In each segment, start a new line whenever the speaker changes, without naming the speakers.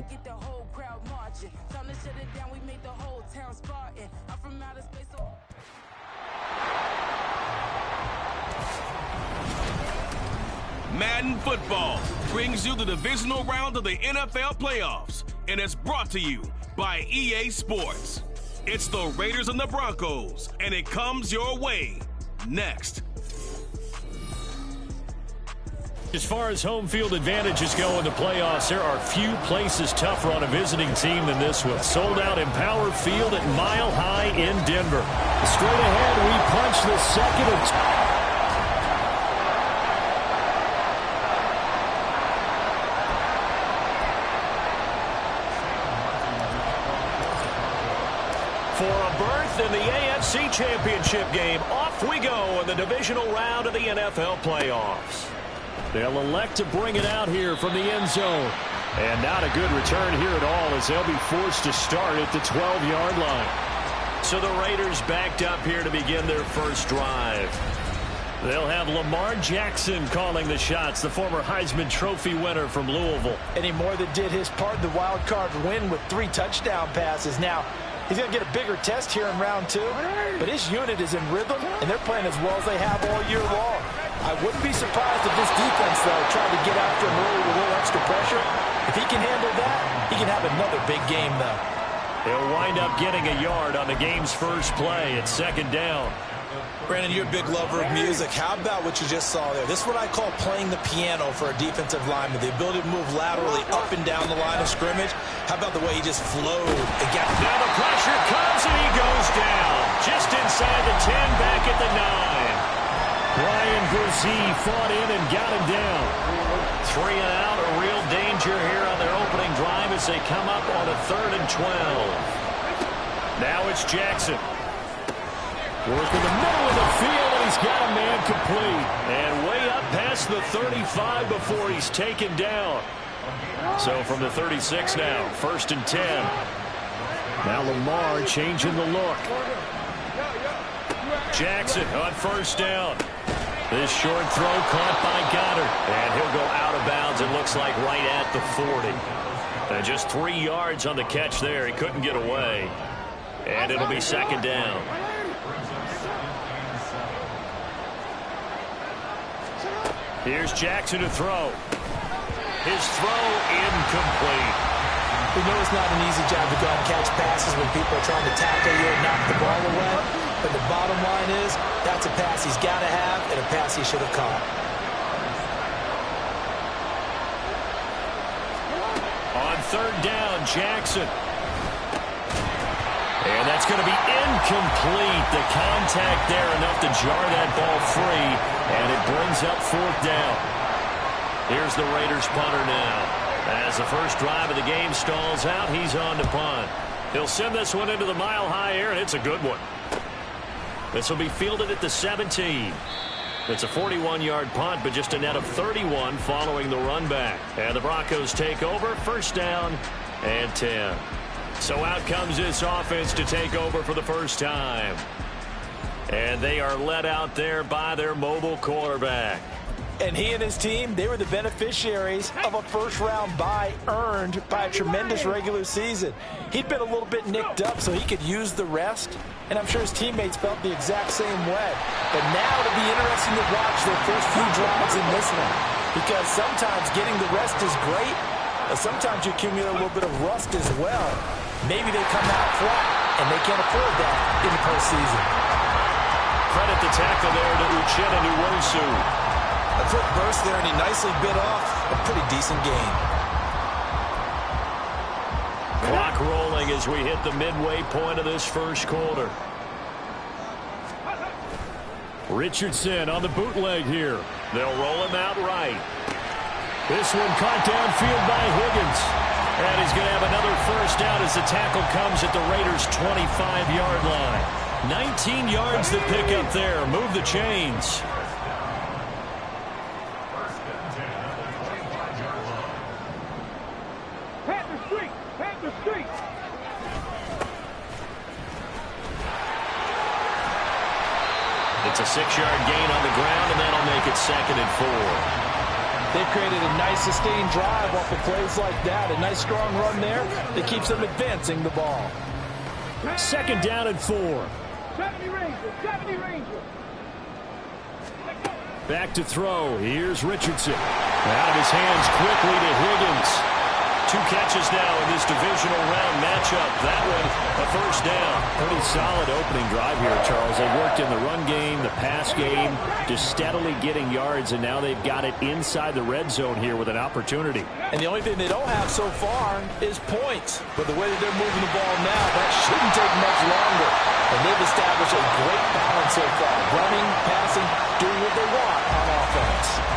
and get the whole crowd marching. Time to shut it down, we made the whole town Spartan. I'm from outer space, so...
Madden Football brings you the divisional round of the NFL playoffs, and it's brought to you by EA Sports. It's the Raiders and the Broncos, and it comes your way next.
As far as home field advantages go in the playoffs, there are few places tougher on a visiting team than this one. Sold out Empower Field at Mile High in Denver. Straight ahead, we punch the second of... For a berth in the AFC Championship game, off we go in the divisional round of the NFL playoffs. They'll elect to bring it out here from the end zone. And not a good return here at all as they'll be forced to start at the 12-yard line. So the Raiders backed up here to begin their first drive. They'll have Lamar Jackson calling the shots, the former Heisman Trophy winner from Louisville.
And he more than did his part in the wild card win with 3 touchdown passes. Now, he's going to get a bigger test here in round 2, but his unit is in rhythm, and they're playing as well as they have all year long. I wouldn't be surprised if this defense, though, tried to get after him early with a little extra pressure. If he can handle that, he can have another big game, though.
He'll wind up getting a yard on the game's first play at second down.
Brandon, you're a big lover of music. How about what you just saw there? This is what I call playing the piano for a defensive lineman. The ability to move laterally up and down the line of scrimmage. How about the way he just flowed and got...
Now the pressure comes and he goes down. Just inside the 10, back at the 9. Brian Brzee fought in and got him down. 3 and out, a real danger here on their opening drive as they come up on a 3rd and 12. Now it's Jackson. Working the middle of the field, and he's got a man complete. And way up past the 35 before he's taken down. So from the 36 now, 1st and 10. Now Lamar changing the look. Jackson on 1st down. This short throw caught by Goddard. And he'll go out of bounds, it looks like right at the 40. And just 3 yards on the catch there. He couldn't get away. And it'll be 2nd down. Here's Jackson to throw. His throw incomplete.
We know it's not an easy job to go and catch passes when people are trying to tackle you and knock the ball away. But the bottom line is, that's a pass he's got to have and a pass he should have caught.
On 3rd down, Jackson. And that's going to be incomplete. The contact there enough to jar that ball free. And it brings up 4th down. Here's the Raiders punter now. As the first drive of the game stalls out, he's on to punt. He'll send this one into the mile-high air, and it's a good one. This will be fielded at the 17. It's a 41-yard punt, but just a net of 31 following the run back. And the Broncos take over, 1st down and 10. So out comes this offense to take over for the first time. And they are led out there by their mobile quarterback.
And he and his team, they were the beneficiaries of a first-round bye earned by a tremendous regular season. He'd been a little bit nicked up so he could use the rest, and I'm sure his teammates felt the exact same way. But now it'll be interesting to watch their first few drives in this one, because sometimes getting the rest is great, but sometimes you accumulate a little bit of rust as well. Maybe they come out flat, and they can't afford that in the postseason.
Credit the tackle there to Uchenna Nwosu.
A quick burst there, and he nicely bit off a pretty decent gain.
Clock rolling as we hit the midway point of this first quarter. Richardson on the bootleg here. They'll roll him out right. This one caught downfield by Higgins. And he's going to have another first down as the tackle comes at the Raiders' 25-yard line. 19 yards to pick up there. Move the chains. It's a 6-yard gain on the ground, and that'll make it 2nd and 4.
They've created a nice sustained drive off of plays like that. A nice strong run there that keeps them advancing the ball.
2nd down and 4.
70 Rangers.
Back to throw. Here's Richardson. Out of his hands quickly to Higgins. 2 catches now in this divisional round matchup. That one, a 1st down. Pretty solid opening drive here, Charles. They worked in the run game, the pass game, just steadily getting yards, and now they've got it inside the red zone here with an opportunity.
And the only thing they don't have so far is points. But the way that they're moving the ball now, that shouldn't take much longer. And they've established a great balance so far. Running, passing, doing what they want on offense.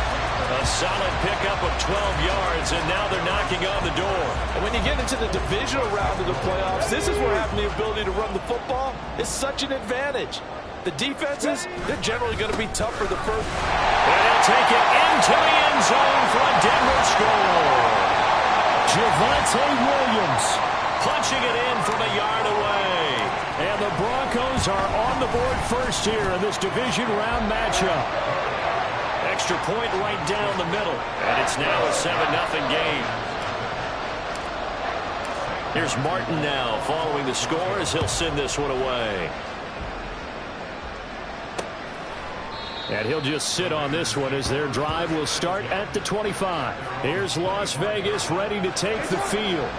A solid pickup of 12 yards, and now they're knocking on the door.
And when you get into the divisional round of the playoffs, this is where having the ability to run the football is such an advantage. The defenses, they're generally going to be tough for the first.
And they'll take it into the end zone for a Denver score. Javonte Williams punching it in from a yard away. And the Broncos are on the board first here in this division round matchup. Extra point right down the middle. And it's now a 7-0 game. Here's Martin now following the score as he'll send this one away. And he'll just sit on this one as their drive will start at the 25. Here's Las Vegas ready to take the field.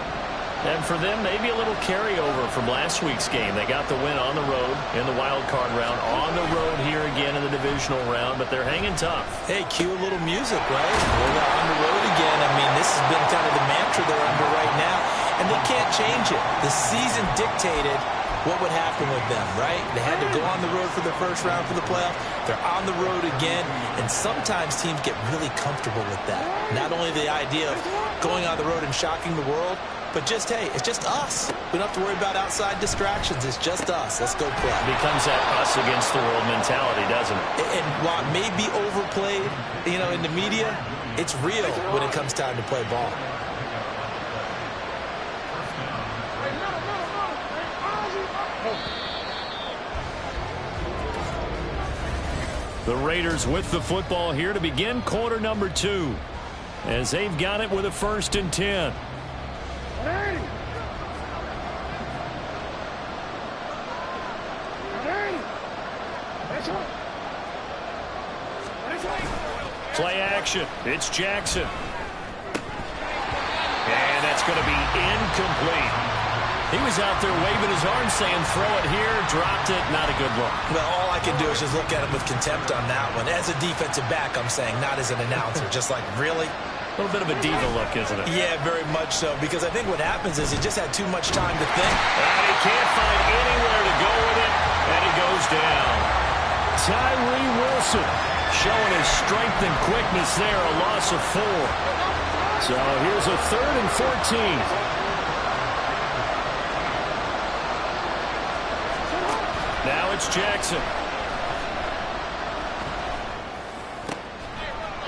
And for them, maybe a little carryover from last week's game. They got the win on the road in the wild card round, on the road here again in the divisional round, but they're hanging tough.
Hey, cue a little music, right? We're on the road again. I mean, this has been kind of the mantra they're under right now, and they can't change it. The season dictated what would happen with them, right? They had to go on the road for the first round for the playoffs. They're on the road again, and sometimes teams get really comfortable with that. Not only the idea of going on the road and shocking the world, but just, hey, it's just us. We don't have to worry about outside distractions. It's just us. Let's go play.
It becomes that us against the world mentality, doesn't it?
And while it may be overplayed, you know, in the media, it's real when it comes time to play ball.
The Raiders with the football here to begin quarter number 2. As they've got it with a 1st and 10. Play action. It's Jackson. And that's going to be incomplete. He was out there waving his arm saying throw it here, dropped it, not a good look.
Well, all I can do is just look at him with contempt on that one. As a defensive back, I'm saying, not as an announcer. Just like, really?
A little bit of a diva look, isn't it?
Yeah, very much so. Because I think what happens is he just had too much time to think.
And he can't find anywhere to go with it. And he goes down. Tyree Wilson showing his strength and quickness there. A loss of 4. So here's a 3rd and 14. Now it's Jackson.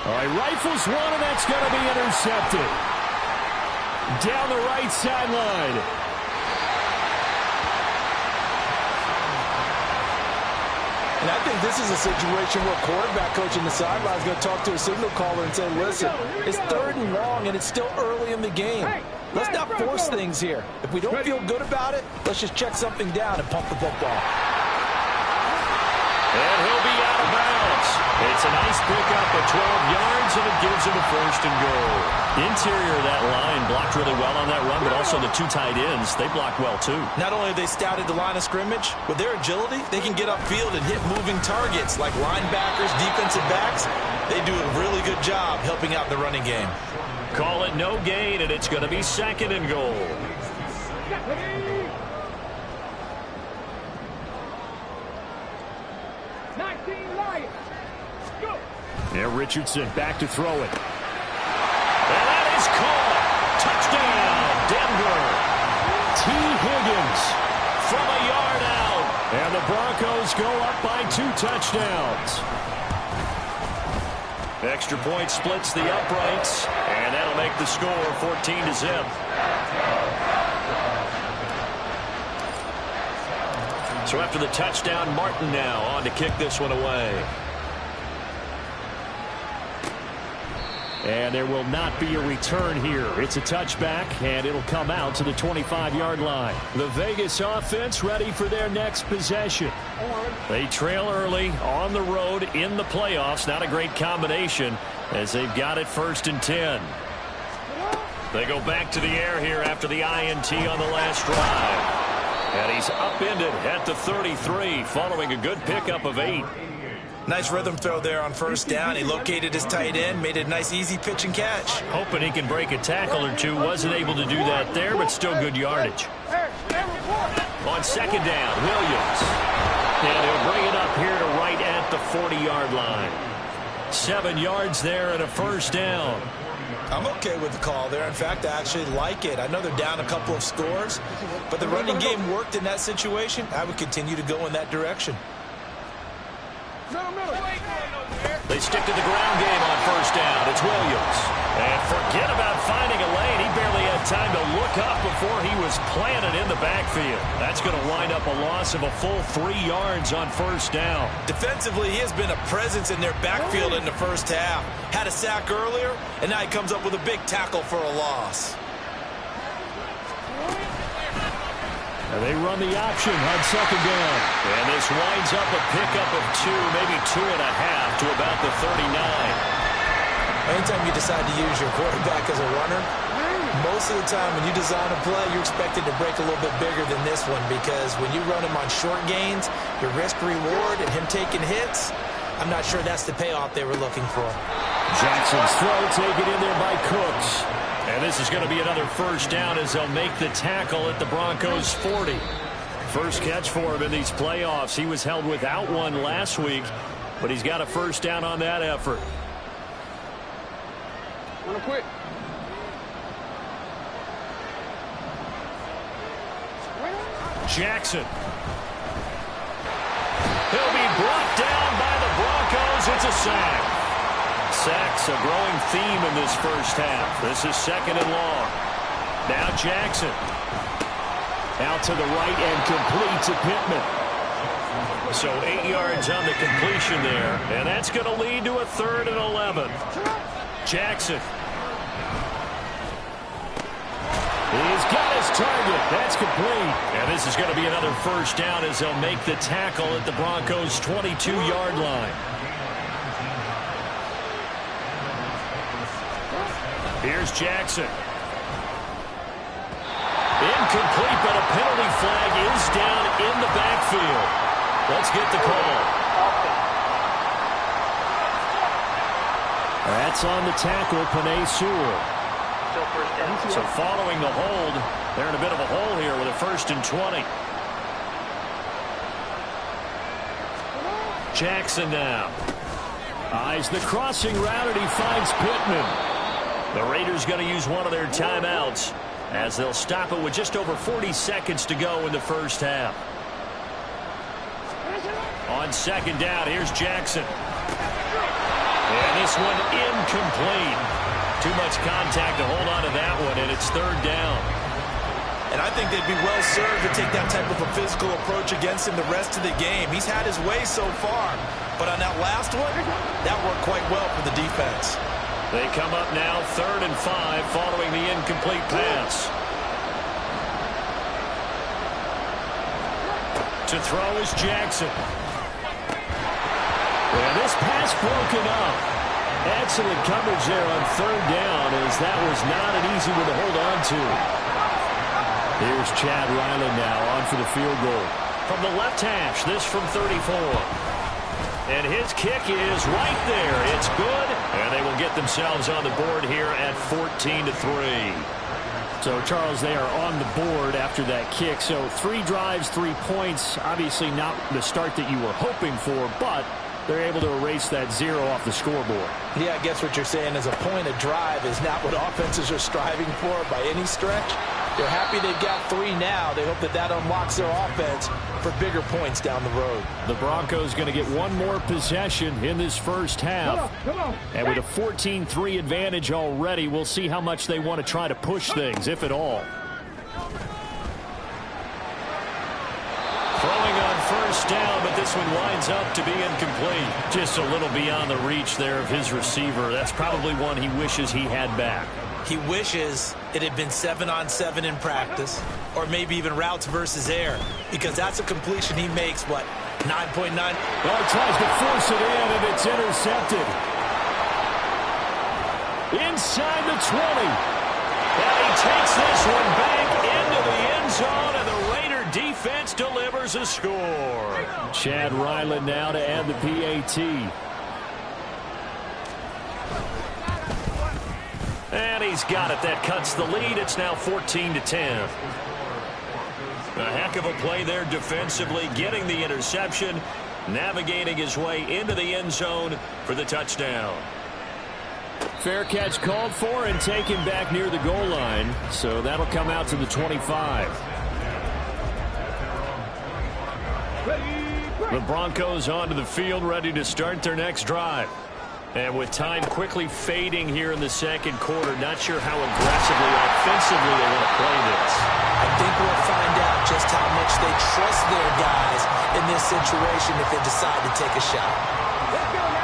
All right, rifles one, and that's going to be intercepted. Down the right sideline.
And I think this is a situation where quarterback coach in the sideline is going to talk to a signal caller and say, listen, it's 3rd and long, and it's still early in the game. Let's not force things here. If we don't feel good about it, let's just check something down and pump the football.
And he'll be out of bounds. It's a nice pickup of 12 yards, and it gives him a 1st and goal. Interior of that line blocked really well on that run, but also the 2 tight ends, they blocked well too.
Not only have they scouted the line of scrimmage, with their agility, they can get upfield and hit moving targets like linebackers, defensive backs. They do a really good job helping out the running game.
Call it no gain, and it's going to be 2nd and goal. Yeah, Richardson back to throw it. And that is caught. Touchdown, Denver. T. Higgins from a yard out. And the Broncos go up by 2 touchdowns. Extra point splits the uprights, and that'll make the score 14-0. So after the touchdown, Martin now on to kick this one away. And there will not be a return here. It's a touchback, and it'll come out to the 25-yard line. The Vegas offense ready for their next possession. They trail early on the road in the playoffs. Not a great combination as they've got it 1st and 10. They go back to the air here after the INT on the last drive. And he's upended at the 33 following a good pickup of 8.
Nice rhythm throw there on 1st down. He located his tight end, made it a nice easy pitch and catch.
Hoping he can break a tackle or two. Wasn't able to do that there, but still good yardage. On 2nd down, Williams. And he'll bring it up here to right at the 40-yard line. 7 yards there and a 1st down.
I'm okay with the call there. In fact, I actually like it. I know they're down a couple of scores, but the running game worked in that situation. I would continue to go in that direction.
They stick to the ground game on 1st down. It's Williams. And forget about finding a lane. He barely had time to look up before he was planted in the backfield. That's going to wind up a loss of a full 3 yards on 1st down.
Defensively, he has been a presence in their backfield in the 1st half. Had a sack earlier, and now he comes up with a big tackle for a loss.
And they run the option on 2nd down. And this winds up a pickup of 2, maybe 2.5 to about the 39.
Anytime you decide to use your quarterback as a runner, most of the time when you design a play, you're expected to break a little bit bigger than this one, because when you run him on short gains, your risk-reward and him taking hits, I'm not sure that's the payoff they were looking for.
Jackson's throw taken in there by Cooks. And this is going to be another 1st down as they'll make the tackle at the Broncos' 40. First catch for him in these playoffs. He was held without one last week, but he's got a 1st down on that effort.
Quick.
Jackson. He'll be brought down by the Broncos. It's a sack. Sacks a growing theme in this 1st half. This is 2nd and long. Now Jackson. Out to the right and complete to Pittman. So 8 yards on the completion there. And that's going to lead to a 3rd and 11. Jackson. He's got his target. That's complete. And this is going to be another 1st down as they'll make the tackle at the Broncos' 22-yard line. Here's Jackson. Incomplete, but a penalty flag is down in the backfield. Let's get the call. That's on the tackle, Penei Sewell. So following the hold, they're in a bit of a hole here with a 1st and 20. Jackson now. Eyes the crossing route, and he finds Pittman. The Raiders going to use one of their timeouts as they'll stop it with just over 40 seconds to go in the 1st half. On 2nd down, here's Jackson. And this one incomplete. Too much contact to hold on to that one, and it's 3rd down.
And I think they'd be well served to take that type of a physical approach against him the rest of the game. He's had his way so far, but on that last one, that worked quite well for the defense.
They come up now 3rd and 5 following the incomplete pass. To throw is Jackson. And this pass broken up. Excellent coverage there on 3rd down, as that was not an easy one to hold on to. Here's Chad Ryland now on for the field goal. From the left hash, this from 34. And his kick is right there. It's good. And they will get themselves on the board here at 14-3. So, Charles, they are on the board after that kick. So 3 drives, 3 points. Obviously not the start that you were hoping for, but they're able to erase that 0 off the scoreboard.
Yeah, I guess what you're saying is a point of drive is not what offenses are striving for by any stretch. They're happy they've got 3 now. They hope that that unlocks their offense for bigger points down the road.
The Broncos going to get one more possession in this 1st half.
Come on.
And with a 14-3 advantage already, we'll see how much they want to try to push things, if at all. Throwing on first down, but this one winds up to be incomplete. Just a little beyond the reach there of his receiver. That's probably one he wishes he had back.
He wishes it had been 7-on-7 in practice, or maybe even routes versus air, because that's a completion he makes, what, 9.9?
Well, tries to force it in, and it's intercepted. Inside the 20. And he takes this one back into the end zone, and the Raider defense delivers a score. Chad Ryland now to add the PAT. And he's got it. That cuts the lead. It's now 14-10. A heck of a play there defensively, getting the interception, navigating his way into the end zone for the touchdown. Fair catch called for and taken back near the goal line. So that'll come out to the 25. The Broncos onto the field, ready to start their next drive. And with time quickly fading here in the second quarter, not sure how aggressively, offensively they want to play this.
I think we'll find out just how much they trust their guys in this situation if they decide to take a shot.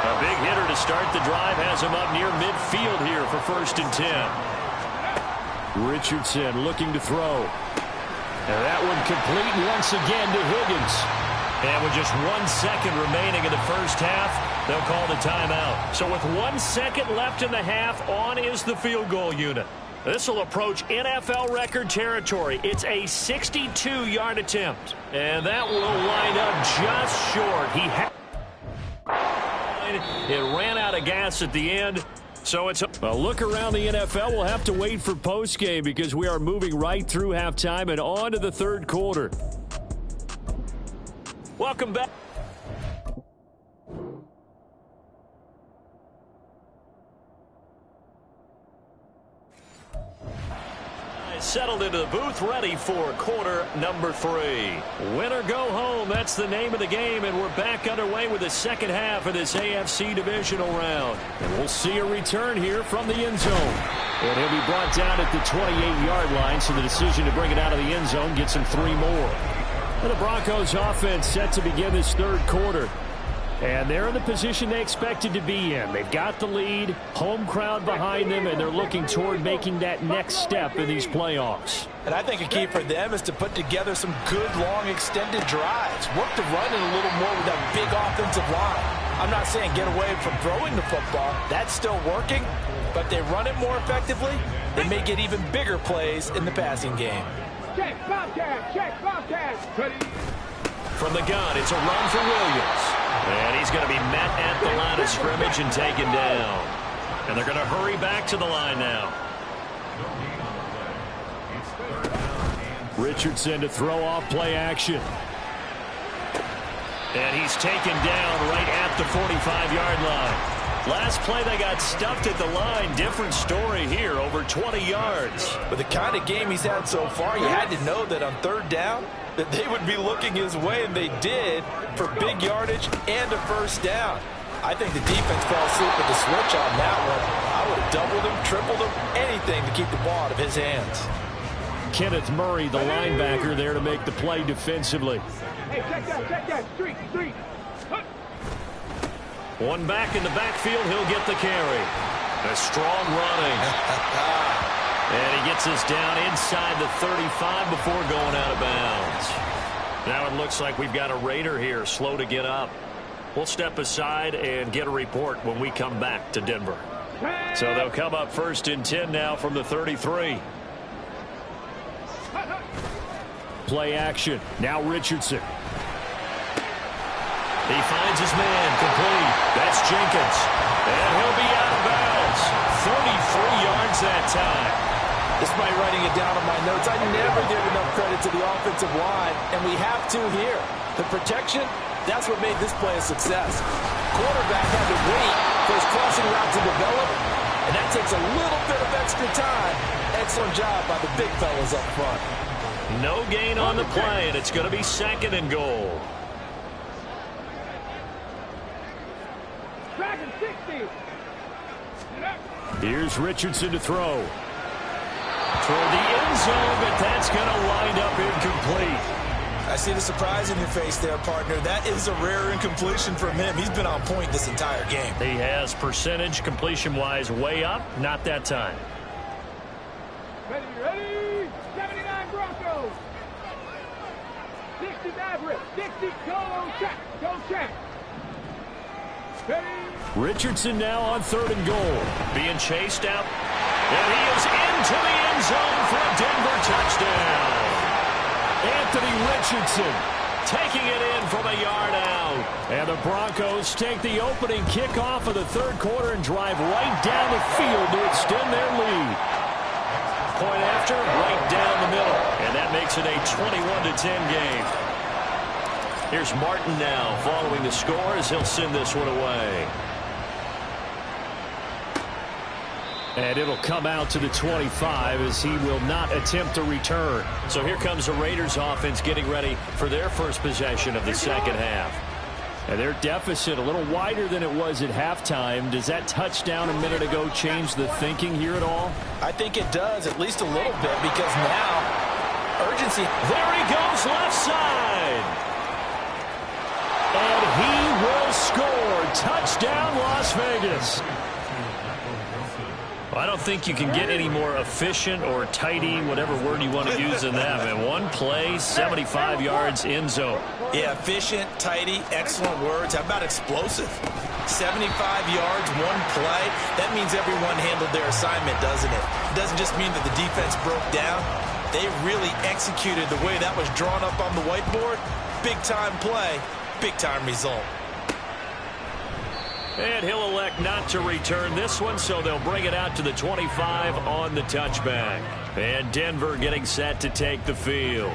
A big hitter to start the drive has him up near midfield here for 1st and 10. Richardson looking to throw. And that one complete once again to Higgins. And with just 1 second remaining in the first half, they'll call the timeout. So with 1 second left in the half, on is the field goal unit. This will approach NFL record territory. It's a 62-yard attempt. And that will line up just short. It ran out of gas at the end. So it's a look around the NFL. We'll have to wait for postgame because we are moving right through halftime and on to the third quarter. Welcome back. Settled into the booth, ready for quarter number 3. Win or go home, that's the name of the game, and we're back underway with the second half of this AFC Divisional round. And we'll see a return here from the end zone. And he'll be brought down at the 28-yard line, so the decision to bring it out of the end zone gets him 3 more. And the Broncos offense set to begin this third quarter. And they're in the position they expected to be in. They've got the lead, home crowd behind them, and they're looking toward making that next step in these playoffs.
And I think a key for them is to put together some good, long, extended drives. Work the run in a little more with that big offensive line. I'm not saying get away from throwing the football. That's still working. But if they run it more effectively, they may get even bigger plays in the passing game.
Check, Bobcat, check, Bobcat. Ready.
From the gun, it's a run for Williams. And he's going to be met at the line of scrimmage and taken down. And they're going to hurry back to the line now. Richardson to throw off play action. And he's taken down right at the 45-yard line. Last play, they got stuffed at the line. Different story here, over 20 yards.
With the kind of game he's had so far, you had to know that on third down, that they would be looking his way, and they did, for big yardage and a first down. I think the defense fell asleep with the switch on that one. I would have doubled him, tripled him, anything to keep the ball out of his hands. Kenneth Murray, the linebacker, there to make the play defensively.
Hey, check that, street.
One back in the backfield, he'll get the carry. A strong running. And he gets us down inside the 35 before going out of bounds. Now it looks like we've got a Raider here, slow to get up. We'll step aside and get a report when we come back to Denver. So they'll come up 1st and 10 now from the 33. Play action. Now Richardson. He finds his man, complete. That's Jenkins. And he'll be out of bounds. 33 yards that time.
Despite writing it down on my notes, I never give enough credit to the offensive line, and we have to here. The protection, that's what made this play a success. Quarterback had to wait for his crossing route to develop, and that takes a little bit of extra time. Excellent job by the big fellas up front.
No gain on the play, and it's going to be 2nd and goal.
Dragon 60.
Here's Richardson to throw. Toward the end zone, but that's going to wind up incomplete.
I see the surprise in your face there, partner. That is a rare incompletion from him. He's been on point this entire game.
He has percentage completion-wise way up. Not that time.
Ready, 79 Broncos. 60 Maverick, 60 go check, Ready.
Richardson now on 3rd and goal. Being chased out. And he is into the end zone for a Denver touchdown. Anthony Richardson taking it in from a yard out. And the Broncos take the opening kickoff of the 3rd quarter and drive right down the field to extend their lead. Point after, right down the middle. And that makes it a 21-10 game. Here's Martin now following the score as he'll send this one away. And it'll come out to the 25 as he will not attempt to return. So here comes the Raiders offense getting ready for their first possession of the second half. And their deficit a little wider than it was at halftime. Does that touchdown a minute ago change the thinking here at all?
I think it does, at least a little bit, because now urgency.
There he goes, left side. And he will score. Touchdown, Las Vegas. I don't think you can get any more efficient or tidy, whatever word you want to use in that. Man, one play, 75 yards, end zone.
Yeah, efficient, tidy, excellent words. How about explosive? 75 yards, one play. That means everyone handled their assignment, doesn't it? It doesn't just mean that the defense broke down. They really executed the way that was drawn up on the whiteboard. Big-time play, big-time result.
And he'll elect not to return this one, so they'll bring it out to the 25 on the touchback. And Denver getting set to take the field.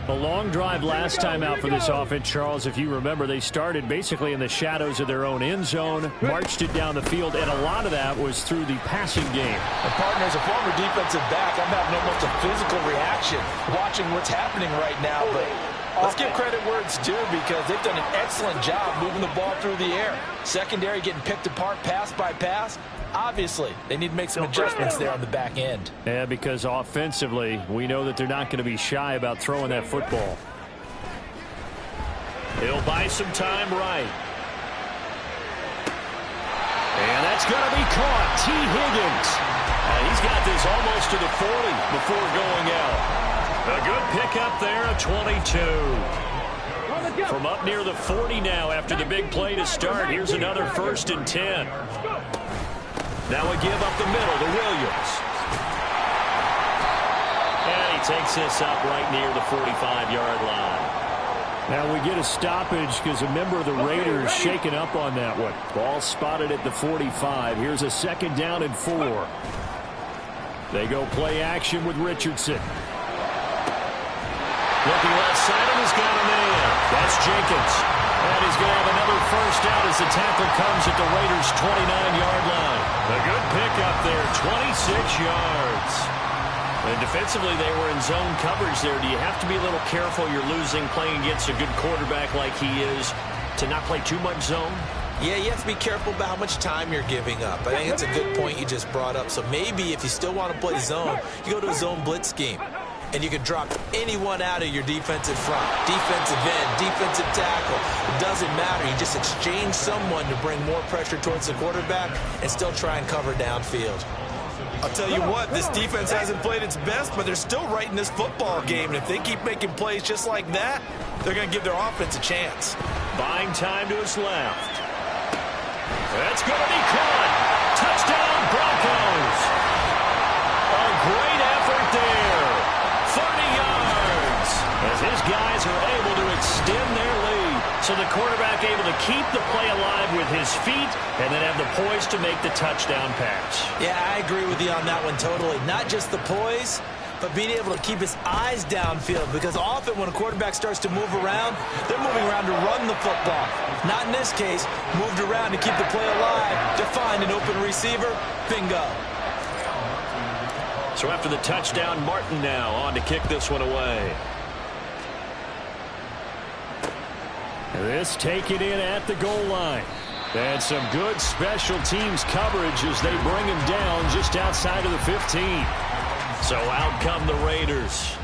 A long drive last time out for this offense, Charles. If you remember, they started basically in the shadows of their own end zone, marched it down the field, and a lot of that was through the passing game.
And partner, as a former defensive back, I'm having almost a physical reaction watching what's happening right now. But let's give credit where it's due, because they've done an excellent job moving the ball through the air. Secondary getting picked apart pass by pass. Obviously, they need to make some adjustments there on the back end.
Yeah, because offensively, we know that they're not going to be shy about throwing that football. He'll buy some time right. And that's going to be caught. T. Higgins. He's got this almost to the 40 before going out. A good pickup there, a 22. From up near the 40 now after the big play to start. Here's another 1st and 10. Now a give up the middle to Williams. And he takes this up right near the 45-yard line. Now we get a stoppage because a member of the Raiders shaken up on that one. Ball spotted at the 45. Here's a 2nd down and 4. They go play action with Richardson. Looking left side, and he's got a man. That's Jenkins. And he's going to have another 1st down as the tackle comes at the Raiders' 29-yard line. A good pickup there, 26 yards. And defensively, they were in zone coverage there. Do you have to be a little careful? You're losing, playing against a good quarterback like he is, to not play too much zone?
Yeah, you have to be careful about how much time you're giving up. I think it's a good point you just brought up. So maybe if you still want to play zone, you go to a zone blitz scheme. And you can drop anyone out of your defensive front, defensive end, defensive tackle. It doesn't matter. You just exchange someone to bring more pressure towards the quarterback and still try and cover downfield. I'll tell you what, this defense hasn't played its best, but they're still right in this football game. And if they keep making plays just like that, they're going to give their offense a chance.
Buying time to his left. That's going to be caught. Touchdown, Broncos. A great effort there. 30 yards as his guys are able to extend their lead. So the quarterback able to keep the play alive with his feet and then have the poise to make the touchdown pass.
Yeah, I agree with you on that one totally. Not just the poise, but being able to keep his eyes downfield, because often when a quarterback starts to move around, they're moving around to run the football. Not in this case, moved around to keep the play alive, to find an open receiver, bingo.
So after the touchdown, Martin now on to kick this one away. This taken in at the goal line. And some good special teams coverage as they bring him down just outside of the 15. So out come the Raiders.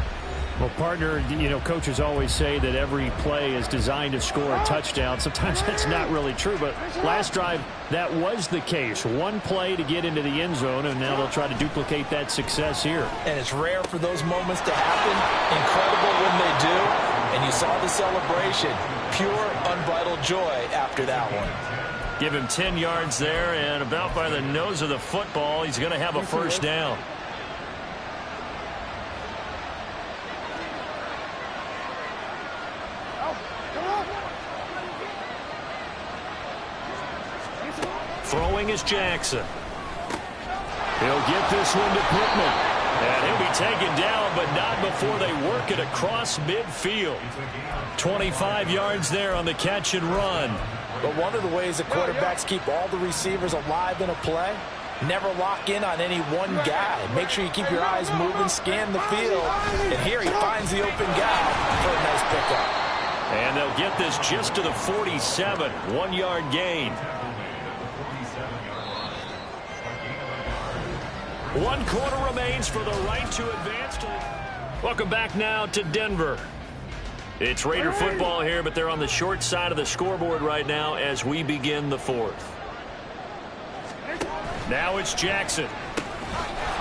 Well, partner, coaches always say that every play is designed to score a touchdown. Sometimes that's not really true, but last drive, that was the case. One play to get into the end zone, and now they'll try to duplicate that success here.
And it's rare for those moments to happen. Incredible when they do. And you saw the celebration. Pure, unbridled joy after that one.
Give him 10 yards there, and about by the nose of the football, he's going to have a first down. Throwing is Jackson. He'll get this one to Pittman. And he'll be taken down, but not before they work it across midfield. 25 yards there on the catch and run.
But one of the ways that quarterbacks keep all the receivers alive in a play, never lock in on any one guy. Make sure you keep your eyes moving, scan the field. And here he finds the open guy for a nice pickup.
And they'll get this just to the 47, 1-yard gain. 1 quarter remains for the right to advance. Welcome back now to Denver. It's Raider football here, but they're on the short side of the scoreboard right now as we begin the 4th. Now it's Jackson.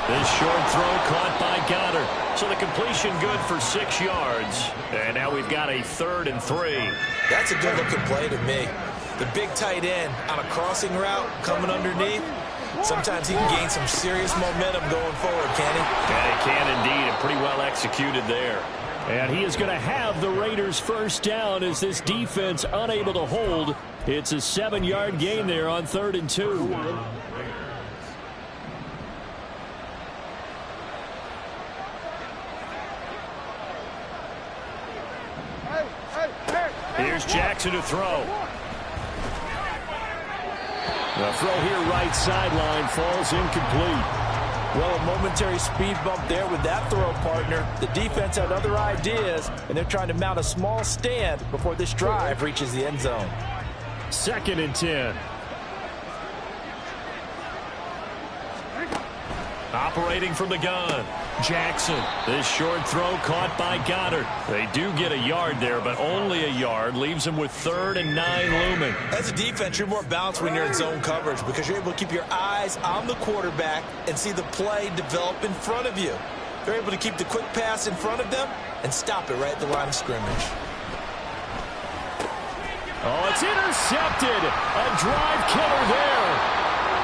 This short throw caught by Goddard. So the completion good for 6 yards. And now we've got a 3rd and 3.
That's a good-looking play to me. The big tight end on a crossing route coming underneath. Sometimes he can gain some serious momentum going forward, can he?
Yeah, he can indeed, and pretty well executed there. And he is going to have the Raiders' first down as this defense unable to hold. It's a 7-yard gain there on 3rd and 2. Here's Jackson to throw. The throw here right sideline falls incomplete.
Well, a momentary speed bump there with that throw, partner. The defense had other ideas, and they're trying to mount a small stand before this drive reaches the end zone.
2nd and 10. Operating from the gun, Jackson. This short throw caught by Goddard. They do get a yard there, but only a yard. Leaves them with 3rd and 9 looming.
As a defense, you're more balanced when you're in zone coverage because you're able to keep your eyes on the quarterback and see the play develop in front of you. They're able to keep the quick pass in front of them and stop it right at the line of scrimmage.
Oh, it's intercepted. A drive killer there.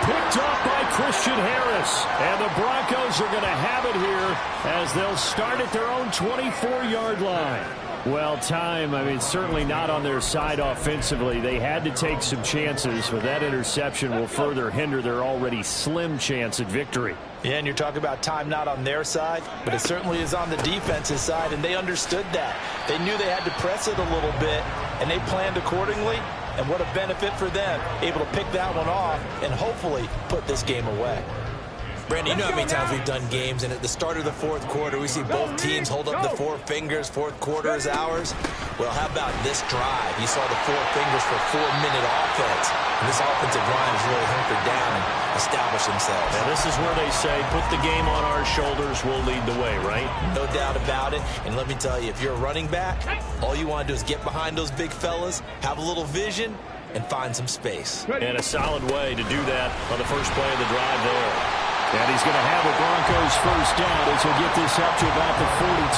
Picked off by Christian Harris. And the Broncos are going to have it here as they'll start at their own 24-yard line. Well, certainly not on their side offensively. They had to take some chances, but that interception will further hinder their already slim chance at victory.
Yeah, and you're talking about time not on their side, but it certainly is on the defense's side, and they understood that. They knew they had to press it a little bit, and they planned accordingly. And what a benefit for them, able to pick that one off and hopefully put this game away.
Brandon, you know how many times we've done games, and at the start of the 4th quarter, we see both teams hold up the 4 fingers, 4th quarter is ours. Well, how about this drive? You saw the 4 fingers for 4-minute offense. And this offensive line has really hunkered down and established themselves.
Now, this is where they say, put the game on our shoulders, we'll lead the way, right?
No doubt about it. And let me tell you, if you're a running back, all you want to do is get behind those big fellas, have a little vision, and find some space.
And a solid way to do that on the first play of the drive there. And he's going to have the Broncos first down as he'll get this up to about the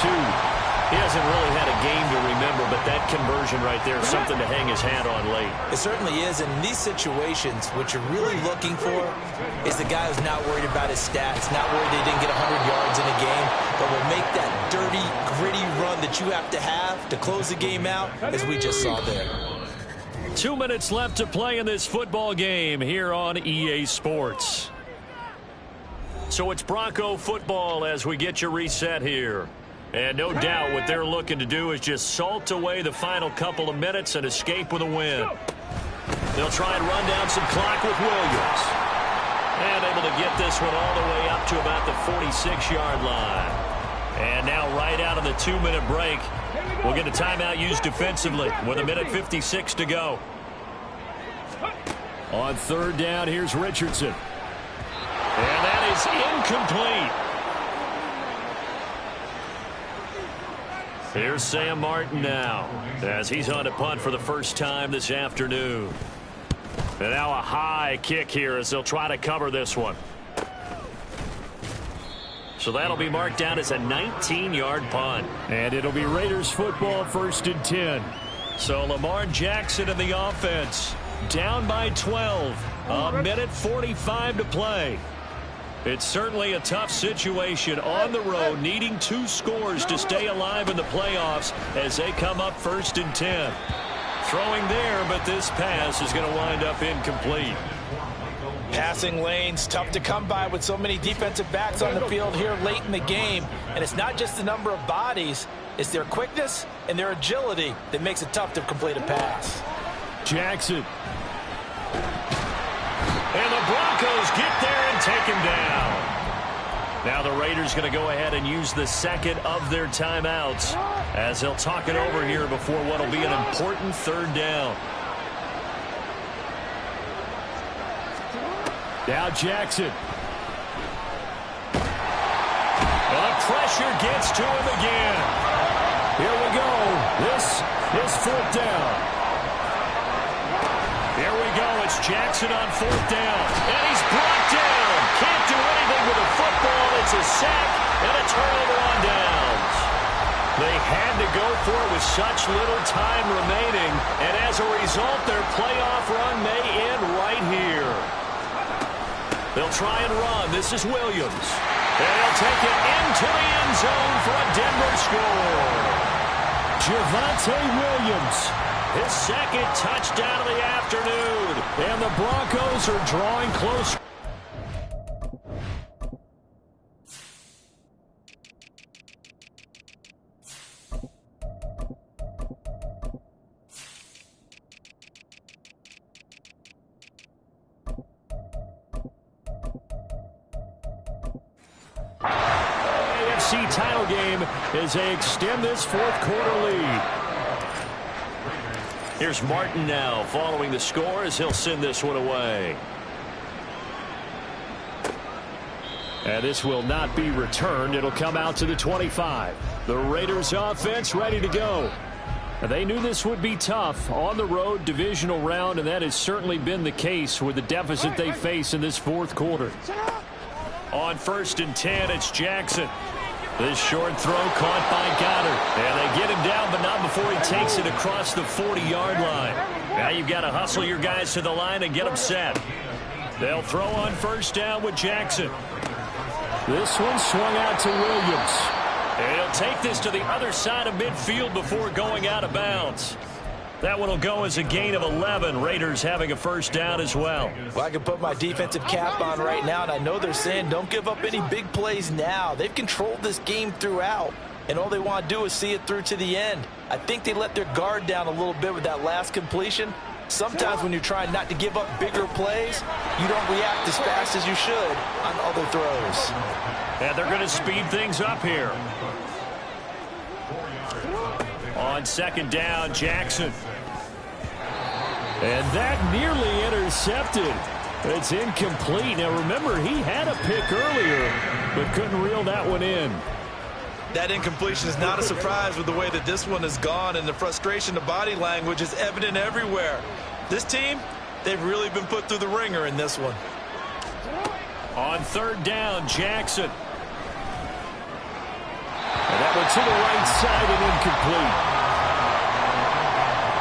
42. He hasn't really had a game to remember, but that conversion right there is something to hang his hat on late.
It certainly is. And in these situations, what you're really looking for is the guy who's not worried about his stats, not worried they didn't get 100 yards in a game, but will make that dirty, gritty run that you have to close the game out, as we just saw there.
2 minutes left to play in this football game here on EA Sports. So it's Bronco football as we get you reset here. And no doubt what they're looking to do is just salt away the final couple of minutes and escape with a win. They'll try and run down some clock with Williams. And able to get this one all the way up to about the 46-yard line. And now right out of the 2-minute break, we'll get a timeout used defensively with 1:56 to go. On 3rd down, here's Richardson. And that is incomplete. Here's Sam Martin now as he's on to punt for the first time this afternoon. And now a high kick here as they'll try to cover this one. So that'll be marked down as a 19-yard punt.
And it'll be Raiders football, 1st and 10.
So Lamar Jackson in the offense, down by 12. A minute 45 to play. It's certainly a tough situation on the road, needing 2 scores to stay alive in the playoffs as they come up 1st and 10. Throwing there, but this pass is going to wind up incomplete.
Passing lanes, tough to come by with so many defensive backs on the field here late in the game. And it's not just the number of bodies, it's their quickness and their agility that makes it tough to complete a pass.
Jackson.
And the Broncos get there and take him down. Now the Raiders going to go ahead and use the second of their timeouts as they'll talk it over here before what will be an important 3rd down.
Now Jackson.
And the pressure gets to him again.
Here we go. This is 4th down.
Here we go. It's Jackson on 4th down. And he's brought down. Can't do anything with the football. It's a sack and a turnover on downs. They had to go for it with such little time remaining. And as a result, their playoff run may end right here. They'll try and run. This is Williams. And they'll take it into the end zone for a Denver score.
Javonte Williams.
His 2nd touchdown of the afternoon.
And the Broncos are drawing close. AFC title game as they extend this 4th quarter lead.
Here's Martin now following the score as he'll send this one away.
And this will not be returned. It'll come out to the 25. The Raiders offense ready to go. They knew this would be tough on the road, divisional round, and that has certainly been the case with the deficit they face in this 4th quarter.
On 1st and 10, it's Jackson. This short throw caught by Goddard. And they get him down, but not before he takes it across the 40-yard line. Now you've got to hustle your guys to the line and get them set. They'll throw on 1st down with Jackson.
This one swung out to Williams.
And he'll take this to the other side of midfield before going out of bounds. That one will go as a gain of 11. Raiders having a 1st down as well.
Well, I can put my defensive cap on right now, and I know they're saying don't give up any big plays now. They've controlled this game throughout, and all they want to do is see it through to the end. I think they let their guard down a little bit with that last completion. Sometimes when you're trying not to give up bigger plays, you don't react as fast as you should on other throws.
And they're going to speed things up here. On 2nd down, Jackson.
And that nearly intercepted. It's incomplete. Now remember, he had a pick earlier, but couldn't reel that one in.
That incompletion is not a surprise with the way that this one has gone, and the frustration, the body language is evident everywhere. This team, they've really been put through the ringer in this one.
On 3rd down, Jackson.
And that one to the right side and incomplete.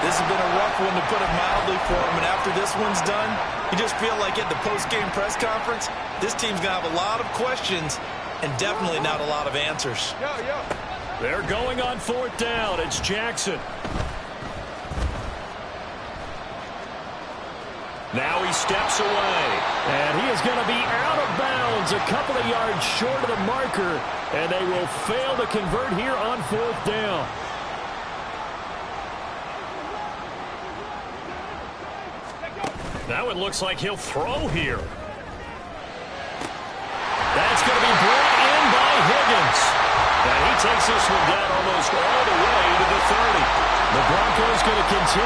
This has been a rough one, to put it mildly, for him. And after this one's done, you just feel like at the post-game press conference, this team's going to have a lot of questions and definitely not a lot of answers.
They're going on 4th down. It's Jackson. Now he steps away.
And he is going to be out of bounds, a couple of yards short of the marker. And they will fail to convert here on 4th down.
Now it looks like he'll throw here. That's going to be brought in by Higgins. And he takes this one down almost all the way to the 30.
The Broncos going to continue.